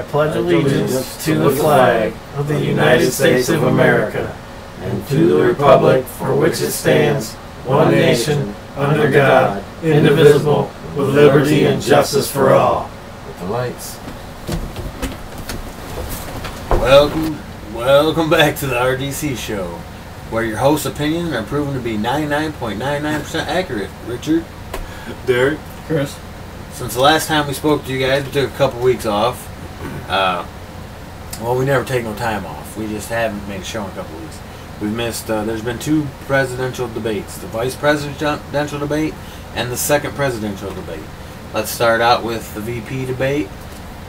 I pledge allegiance to the flag of the United States of America and to the republic for which it stands, one nation, under God, indivisible, with liberty and justice for all. With the lights. Welcome back to the R.D.C. show, where your host's opinions are proven to be 99.99% accurate. Richard? Derek? Chris? Since the last time we spoke to you guys, we took a couple weeks off. Well, we never take no time off. We just haven't made a show in a couple weeks. We've missed, there's been two presidential debates, the vice presidential debate and the second presidential debate. Let's start out with the VP debate.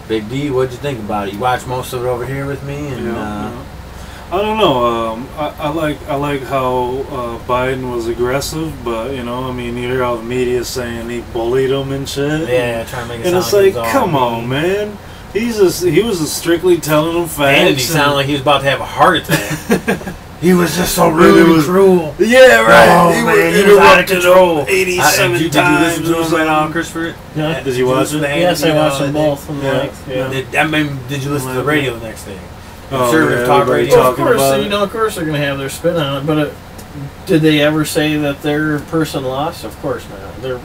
Big D, what'd you think about it? You watched most of it over here with me, and I don't know. I like how Biden was aggressive, but you know, I mean, you hear all the media saying he bullied him and shit. Yeah, trying to make it and sound it's like, come on, man. He was just strictly telling them facts. And he sounded like he was about to have a heart attack. He was just so rude and cruel. Yeah, right. Oh, he man, was interrupted 87 did times. Did you listen to it right on, Christopher? Yeah. Did you watch it? Yes, I watched them both. Did you listen to the radio the next day? Oh, Conservative talk radio. Well, of course, of course they're going to have their spin on it, but did they ever say that their person lost? Of course not.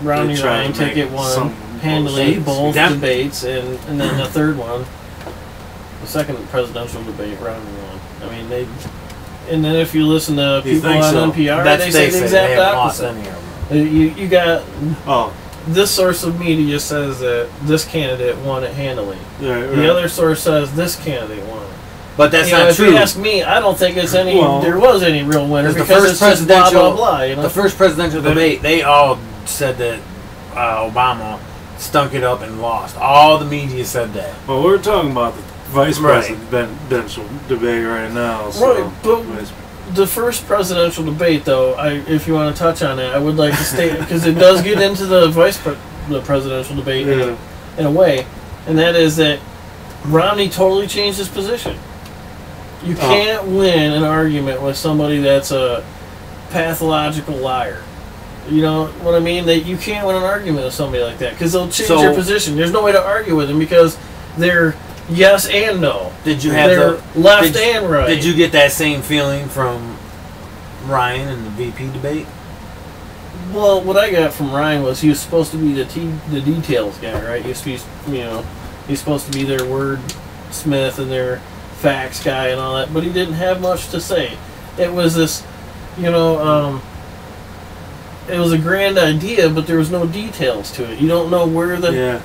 Ronnie Ryan ticket won handily both debates, and then the third one, the second presidential debate, Ronnie won. I mean, and then if you listen to people on NPR, they say the exact opposite. You got this source of media says that this candidate won it handily. The other source says this candidate won it. But that's not true. If you ask me, I don't think it's any. There was any real winner because the first it's just blah blah blah. You know? The first presidential debate, they all said that Obama stunk it up and lost. All the media said that. Well, we're talking about the vice presidential debate right now. So. Right, but the first presidential debate, though, if you want to touch on it, I would like to state, because it does get into the the presidential debate in a way, and that is that Romney totally changed his position. You can't win an argument with somebody that's a pathological liar. You know what I mean? That you can't win an argument with somebody like that because they'll change their position. There's no way to argue with them because they're yes and no. Did you have they're left and right? Did you get that same feeling from Ryan in the VP debate? Well, what I got from Ryan was he was supposed to be the details guy, right? He's supposed to be their wordsmith and their facts guy and all that, but he didn't have much to say. It was this, it was a grand idea, but there was no details to it. You don't know where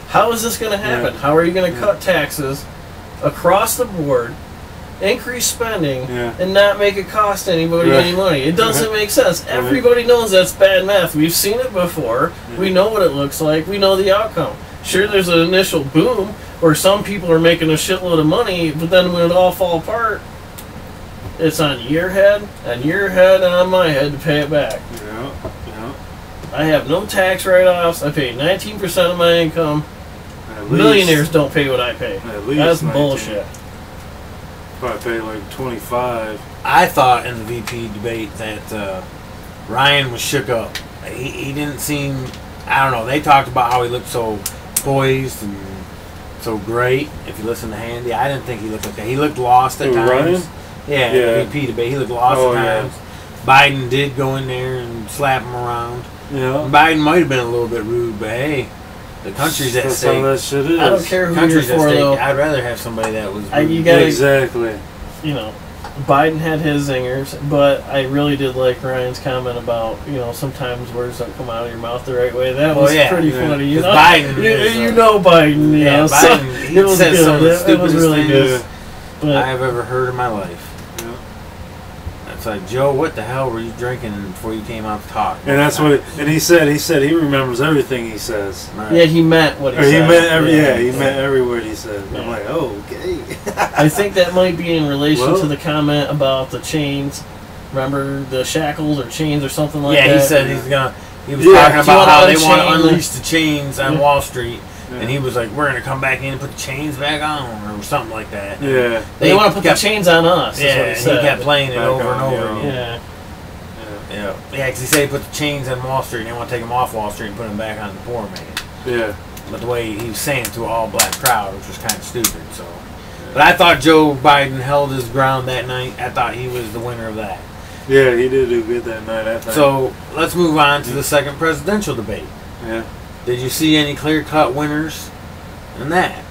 how is this going to happen? How are you going to cut taxes across the board, increase spending, and not make it cost anybody any money? It doesn't make sense. Everybody knows that's bad math. We've seen it before. We know what it looks like. We know the outcome. Sure, there's an initial boom where some people are making a shitload of money, but then when it all falls apart, it's on your head, and on my head to pay it back. I have no tax write-offs. I pay 19% of my income. Millionaires don't pay what I pay. That's 19. Bullshit. I pay like 25. I thought in the VP debate that Ryan was shook up. He didn't seem. I don't know. They talked about how he looked so poised and so great. If you listen to Handy, I didn't think he looked like that. He looked lost at times. Ryan? Yeah, the VP debate. He looked lost at times. Biden did go in there and slap him around. Yeah. Biden might have been a little bit rude, but hey, the country's at stake. That shit is. I don't care who you're for, though. I'd rather have somebody that was rude. Exactly. Biden had his zingers, but I really did like Ryan's comment about, sometimes words don't come out of your mouth the right way. That was pretty funny. Biden, Biden. Biden, he said some of the stupidest really things I have ever heard in my life. It's like, Joe, what the hell were you drinking before you came out to talk? And that's what. And he said he remembers everything he says. Right. Yeah, he meant what he said. He meant every word he said. Yeah. I'm like, okay. I think that might be in relation to the comment about the chains. Remember the shackles or chains or something like that? Yeah, he said he was talking about how they want to unleash the chains on Wall Street. And he was like, we're going to come back in and put the chains back on, or something like that. Yeah. They want to put the chains on us. Yeah, and he kept playing it over and over again. Yeah, because he said he put the chains on Wall Street, and they want to take them off Wall Street and put them back on the poor man. Yeah. but the way he was saying to an all-black crowd, which was kind of stupid. So, but I thought Joe Biden held his ground that night. I thought he was the winner of that. Yeah, he did do good that night, I think. So let's move on to the second presidential debate. Yeah. Did you see any clear-cut winners in that?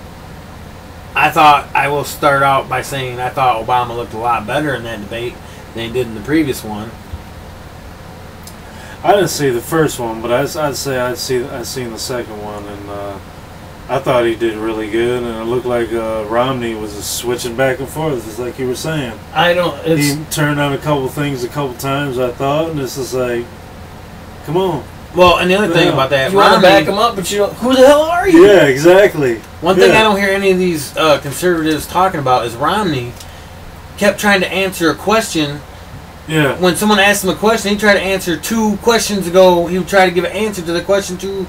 I will start out by saying I thought Obama looked a lot better in that debate than he did in the previous one. I didn't see the first one, but I'd say I'd seen the second one, and I thought he did really good, and it looked like Romney was just switching back and forth, just like you were saying. He turned on a couple things a couple times, I thought, and it's just like, come on. Well, and the other thing about that, you want to back him up, but you don't. Who the hell are you? Yeah, exactly. One thing I don't hear any of these conservatives talking about is Romney kept trying to answer a question. Yeah. When someone asked him a question, he tried to answer 2 questions ago. He would try to give an answer to the question two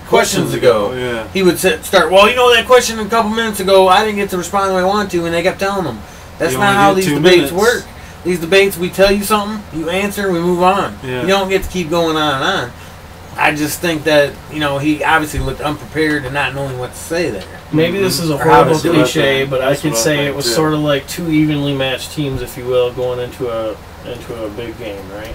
questions ago. Yeah. He would start, well, you know that question a couple minutes ago, I didn't get to respond the way I wanted to, and they kept telling him. That's not how these debates work. These debates, we tell you something, you answer, we move on. Yeah. You don't get to keep going on and on. I just think that, he obviously looked unprepared and not knowing what to say there. Maybe this is a horrible cliche, but I could say it was sort of like 2 evenly matched teams, if you will, going into a big game, right?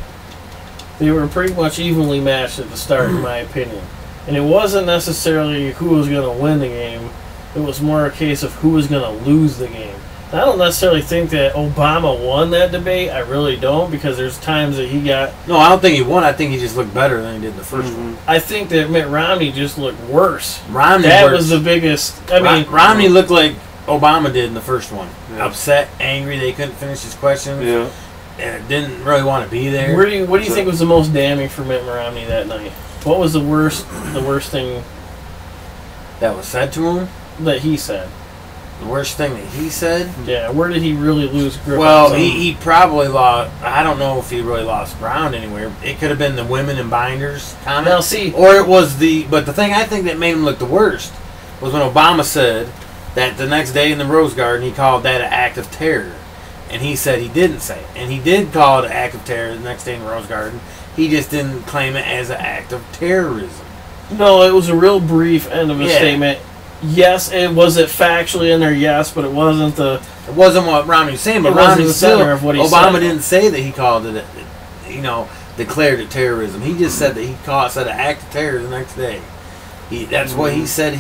They were pretty much evenly matched at the start, in my opinion. And it wasn't necessarily who was going to win the game. It was more a case of who was going to lose the game. I don't necessarily think that Obama won that debate. I really don't, because there's times that he got... No, I don't think he won. I think he just looked better than he did the first one. I think that Mitt Romney just looked worse. Romney was the biggest... Romney looked like Obama did in the first one. Yeah. Upset, angry, they couldn't finish his questions. Yeah. And didn't really want to be there. What do you think was the most damning for Mitt Romney that night? What was the worst thing that was said to him? That he said. The worst thing that he said? Yeah, where did he really lose grip? Well, he probably lost... I don't know if he really lost ground anywhere. It could have been the women in binders comment. Now, see... Or it was the... But the thing I think that made him look the worst was when Obama said that the next day in the Rose Garden he called that an act of terror. And he said he didn't say it. And he did call it an act of terror the next day in the Rose Garden. He just didn't claim it as an act of terrorism. No, it was a real brief end of a statement. Yes, it was factually in there, yes, but it wasn't It wasn't what Romney was saying, but Romney still... Of what he Obama said. Didn't say that he called it, declared it terrorism. He just said that he said an act of terror the next day. That's what he said.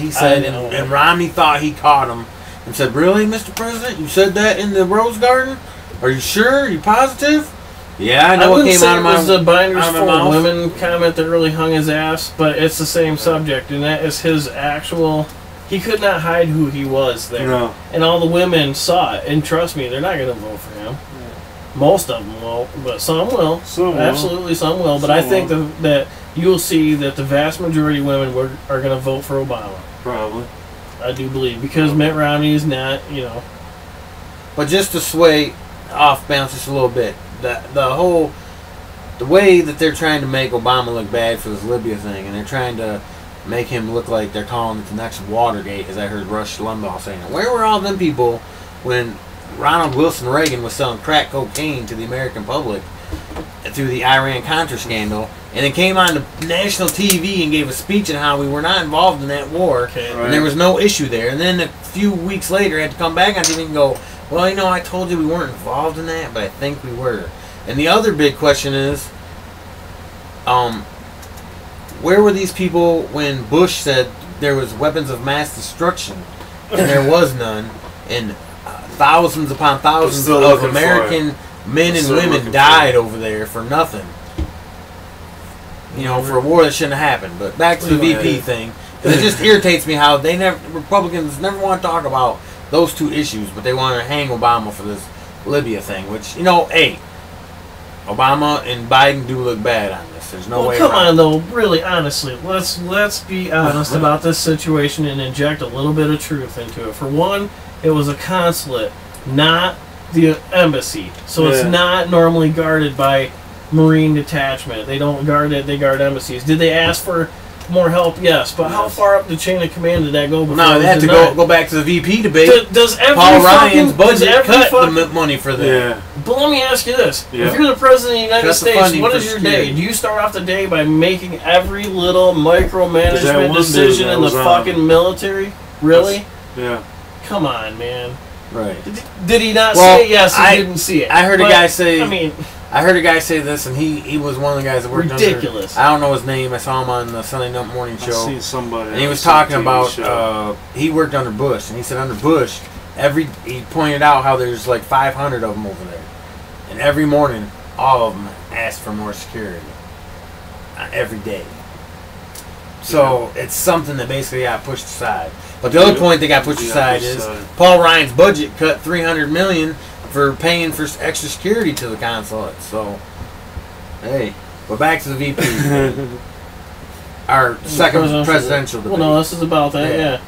And Romney thought he caught him and said, "Really, Mr. President? You said that in the Rose Garden? Are you sure? Are you positive?" Yeah, I know what came out of my mouth. It was the binders full of women comment that really hung his ass, but it's the same subject, and that is his actual... He could not hide who he was there. No. And all the women saw it. And trust me, they're not going to vote for him. Yeah. Most of them will, but some will. Absolutely, some will. But I think that you'll see that the vast majority of women are going to vote for Obama. Probably. I do believe. Because Mitt Romney is not, But just to sway off balance just a little bit, the way that they're trying to make Obama look bad for this Libya thing, and they're trying to make him look like they're calling it the next Watergate, as I heard Rush Limbaugh saying. Where were all them people when Ronald Wilson Reagan was selling crack cocaine to the American public through the Iran-Contra scandal, and it came on national TV and gave a speech on how we were not involved in that war, and there was no issue there. And then a few weeks later, had to come back on TV and go, well, I told you we weren't involved in that, but I think we were. And the other big question is, where were these people when Bush said there was weapons of mass destruction, and there was none, and thousands upon thousands of American men and women died over there for nothing? For a war that shouldn't have happened. But back to the VP thing, because it just irritates me how Republicans never want to talk about those two issues, but they want to hang Obama for this Libya thing, which, hey, Obama and Biden do look bad on this. There's no way around. Come on, though. Really, honestly, let's be honest about this situation and inject a little bit of truth into it. For one, it was a consulate, not the embassy. So it's not normally guarded by Marine detachment. They don't guard it. They guard embassies. Did they ask for more help, yes, but how far up the chain of command did that go? No, they have to go back to the VP debate. Does every Paul Ryan's budget cut the money for that. Yeah. But let me ask you this: if you're the president of the United States, what is your day? Do you start off the day by making every little micromanagement decision in the fucking military? Really? Yeah. Come on, man. Right. Did he not say it? Yes, he didn't see it. I heard a guy say. I mean, I heard a guy say this, and he was one of the guys that worked ridiculous. I don't know his name. I saw him on the Sunday morning show. I seen somebody. And he was talking about he worked under Bush, and he said under Bush, he pointed out how there's like 500 of them over there, and every morning all of them asked for more security every day. So it's something that basically got pushed aside. But the other point that got pushed aside is Paul Ryan's budget cut $300 million for paying for extra security to the consulate. So, hey, we're back to the VP. Our second presidential debate. Well, no, this is about that. Yeah.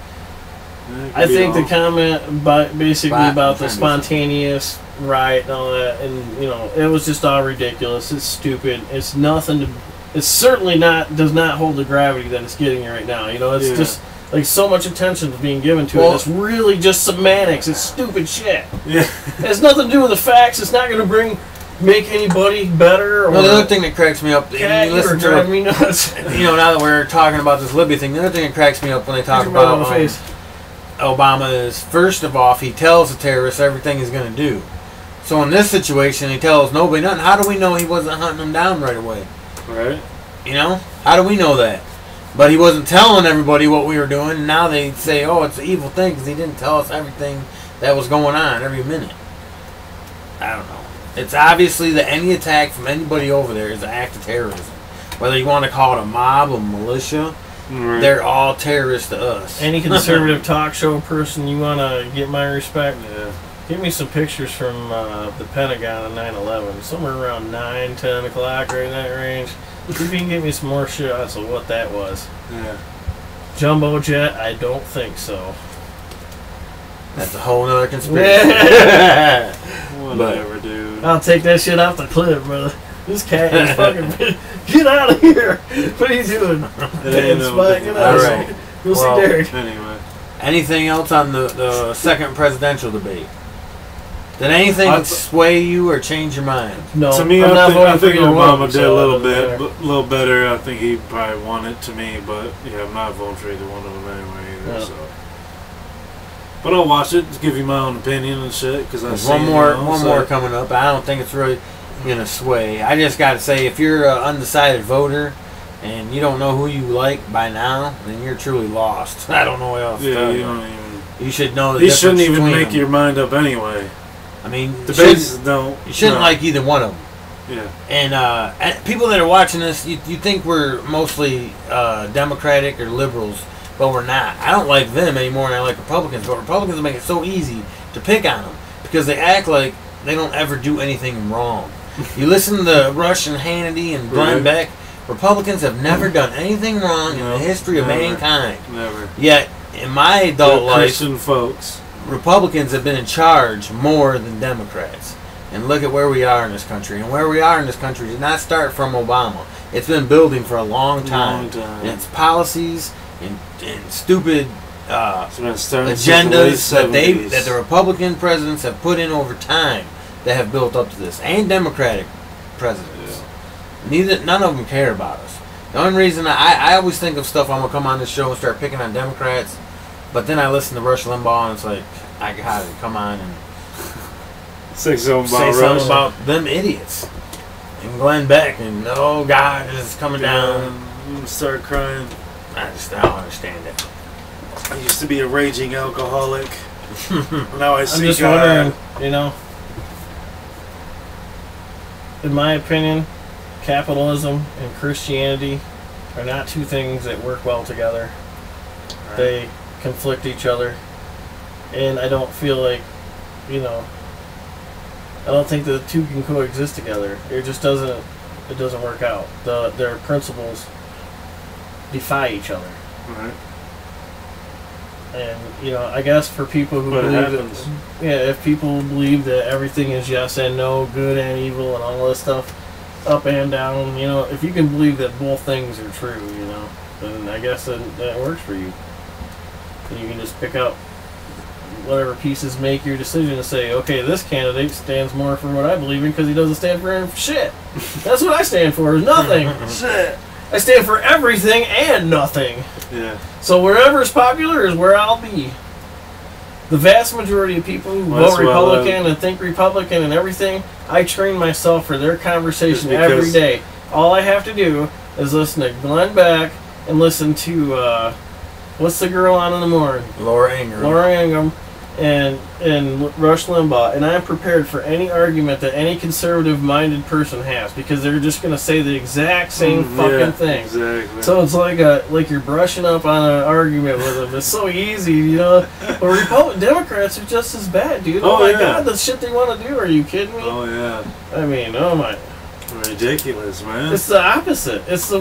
I think the comment basically about the spontaneous riot and all that, and it was just all ridiculous. It's stupid. It's nothing to. It's certainly does not hold the gravity that it's getting right now. It's just like so much attention is being given to it. It's really just semantics. It's stupid shit. Yeah. It has nothing to do with the facts. It's not going to make anybody better. Or the other thing that cracks me up, me nuts. Now that we're talking about this Libya thing, the other thing that cracks me up when they talk about Obama is, first of all, he tells the terrorists everything he's going to do. So in this situation, he tells nobody nothing. How do we know he wasn't hunting them down right away? Right. How do we know that? But he wasn't telling everybody what we were doing. And now they say, oh, it's an evil thing because he didn't tell us everything that was going on every minute. I don't know. It's obviously that any attack from anybody over there is an act of terrorism. Whether you want to call it a mob, a militia, they're all terrorists to us. Any conservative talk show person, you want to get my respect? Yeah. Give me some pictures from the Pentagon on 9/11. Somewhere around 9, 10 o'clock, right in that range. See if you can give me some more shots of what that was. Yeah. Jumbo jet? I don't think so. That's a whole other conspiracy. Whatever, dude. I'll take that shit off the cliff, brother. This cat is fucking... Get out of here! What are you doing? Get out of here. We'll see Derek. Anyway. Anything else on the second presidential debate? Did anything sway you or change your mind? No. To me, I think Obama did a little better. I think he probably won it to me, but yeah, I'm not voting for either one of them anyway either. Yeah. So. But I'll watch it to give you my own opinion and shit. Because one more coming up. I don't think it's really gonna sway. I just gotta say, if you're an undecided voter and you don't know who you like by now, then you're truly lost. I don't know what else to tell you. You should know the difference. You shouldn't even make your mind up anyway. I mean, debates don't. You shouldn't like either one of them. Yeah. And people that are watching this, you think we're mostly Democratic or liberals, but we're not. I don't like them any more than I like Republicans, but Republicans make it so easy to pick on them because they act like they don't ever do anything wrong. You listen to Rush and Hannity and Glenn Beck, Republicans have never done anything wrong in the history of mankind. Never. Yet, in my adult life, Christian folks, Republicans have been in charge more than Democrats. And look at where we are in this country. And where we are in this country did not start from Obama. It's been building for a long time. And its policies and stupid agendas that the Republican presidents have put in over time that have built up to this. And Democratic presidents. Yeah. None of them care about us. The only reason I always think of stuff, I'm going to come on this show and start picking on Democrats. But then I listen to Rush Limbaugh and it's like, I gotta come on and say something about them idiots. And Glenn Beck and oh God, it's coming down. Start crying. I don't understand it. I used to be a raging alcoholic. Now I see I'm just wondering, in my opinion, capitalism and Christianity are not two things that work well together. Right. They conflict each other, and I don't feel like, I don't think the two can coexist together. It just doesn't work out. Their principles defy each other. Right. And I guess for people who believe if people believe that everything is yes and no, good and evil, and all this stuff, up and down, if you can believe that both things are true, and I guess that works for you. And you can just pick out whatever pieces make your decision to say, okay, this candidate stands more for what I believe in because he doesn't stand for shit. That's what I stand for, is nothing. Shit. I stand for everything and nothing. Yeah. So wherever's popular is where I'll be. The vast majority of people who vote Republican and think Republican and everything, I train myself for their conversation every day. All I have to do is listen to Glenn Beck and listen to, what's the girl on in the morning? Laura Ingraham. Laura Ingraham and Rush Limbaugh. And I'm prepared for any argument that any conservative-minded person has because they're just going to say the exact same fucking thing. Exactly. So it's like you're brushing up on an argument with them. It's so easy, you know. But Democrats are just as bad, dude. Oh my God, the shit they want to do. Are you kidding me? Oh yeah. I mean, oh my. Ridiculous, man. It's the opposite. It's the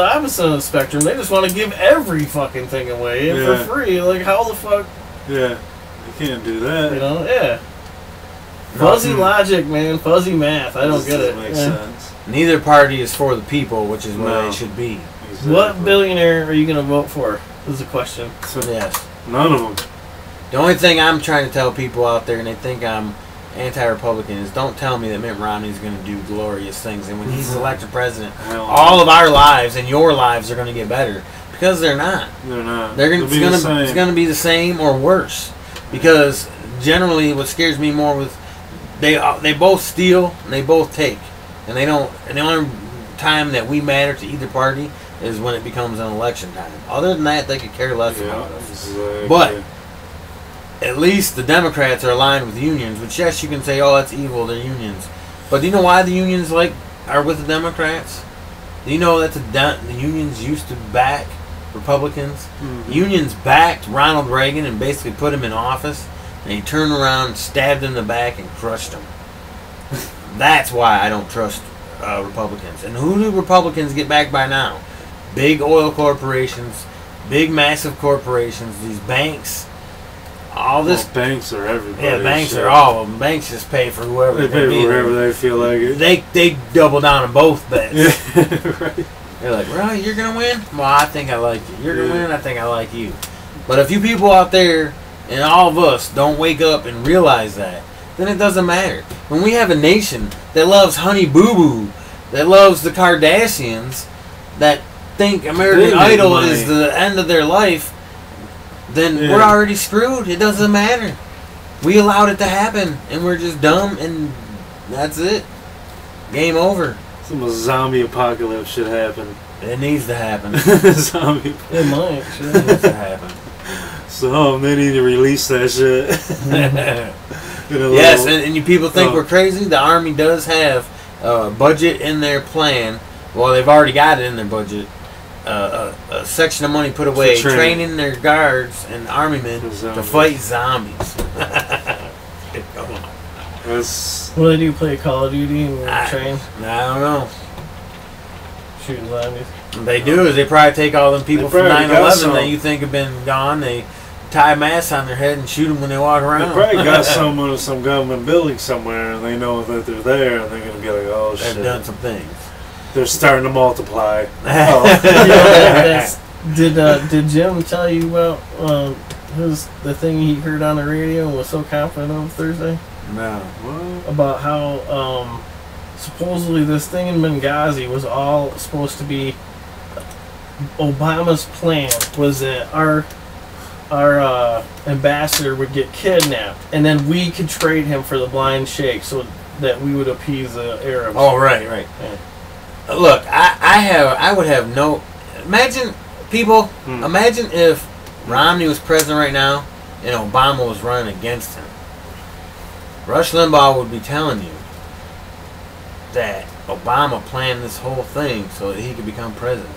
opposite of the spectrum. They just want to give every fucking thing away and for free. Like, how the fuck? Yeah. You can't do that. You know, yeah. Fuzzy logic, man. Fuzzy math. I don't get it. Makes sense. Neither party is for the people, which is what it should be. Exactly. What billionaire are you going to vote for? Is the question. So, yes. None of them. The only thing I'm trying to tell people out there, and they think I'm anti-Republican, is don't tell me that Mitt Romney's going to do glorious things. And when he's elected president, all of our lives and your lives are going to get better. Because they're not. They're not. It's going to be the same or worse. Because generally, what scares me more with they both steal and they both take, and they don't. And the only time that we matter to either party is when it becomes an election time. Other than that, they could care less about us. Exactly. But at least the Democrats are aligned with unions. Which yes, you can say, oh, that's evil. They're unions. But do you know why the unions are with the Democrats? Do you know that the unions used to back Republicans? Unions backed Ronald Reagan and basically put him in office, and he turned around, stabbed him in the back, and crushed him. That's why I don't trust Republicans. And who do Republicans get backed by now? Big oil corporations, big massive corporations, these banks, all this. Well, banks are everybody. Yeah, banks are all of them. Banks just pay for whoever they pay for whoever they feel like it. They double down on both bets. Yeah, right. They're like, well, you're going to win? Well, I think I like you. You're going to win? I think I like you. But if you people out there and all of us don't wake up and realize that, then it doesn't matter. When we have a nation that loves Honey Boo Boo, that loves the Kardashians, that think American Idol is the end of their life, then we're already screwed. It doesn't matter. We allowed it to happen, and we're just dumb, and that's it. Game over. Some zombie apocalypse should happen. It needs to happen. Zombie. It might. It needs to happen. So they need to release that shit. Yes, and you people think we're crazy. The Army does have a budget in their plan. Well, they've already got it in their budget. A section of money put away, training their guards and Army men to fight zombies. What do they do? Play Call of Duty and train? I don't know. Shooting zombies. They do is they probably take all them people from 9/11 that you think have been gone. They tie masks on their head and shoot them when they walk around. They probably got someone in some government building somewhere, and they know that they're there, and they're going to be like, "Oh shit!" They've done some things. They're starting to multiply. Did Jim tell you about the thing he heard on the radio and was so confident of Thursday? No. What? About how supposedly this thing in Benghazi was all supposed to be Obama's plan, was that our ambassador would get kidnapped and then we could trade him for the blind sheikh so that we would appease the Arabs. Oh, right. Yeah. Look, I would have no. Imagine Imagine if Romney was president right now and Obama was running against him. Rush Limbaugh would be telling you that Obama planned this whole thing so that he could become president.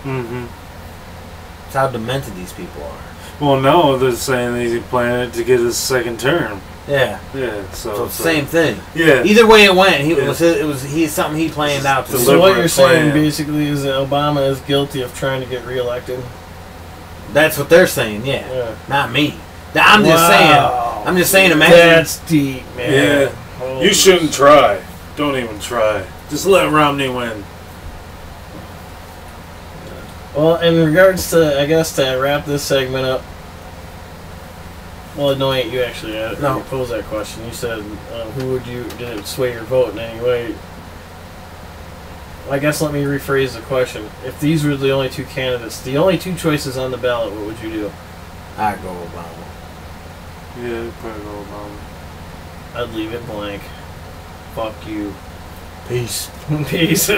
That's how demented these people are. Well, no, they're saying that he planned it to get his second term. Yeah. Yeah. So same thing. Yeah. Either way it went, it was something he planned out to. So what you're saying basically is that Obama is guilty of trying to get reelected. That's what they're saying. Yeah. Not me. I'm just saying. Imagine. That's deep, man. Yeah. Holy you shouldn't try. Don't even try. Just let Romney win. Well, in regards to, I guess, to wrap this segment up. Well, no, you actually no. posed that question. You said, who would you, did it sway your vote in any way? I guess let me rephrase the question. If these were the only two candidates, the only two choices on the ballot, what would you do? I'd go Obama. Yeah, I'd probably go Obama. I'd leave it blank. Fuck you. Peace. Peace.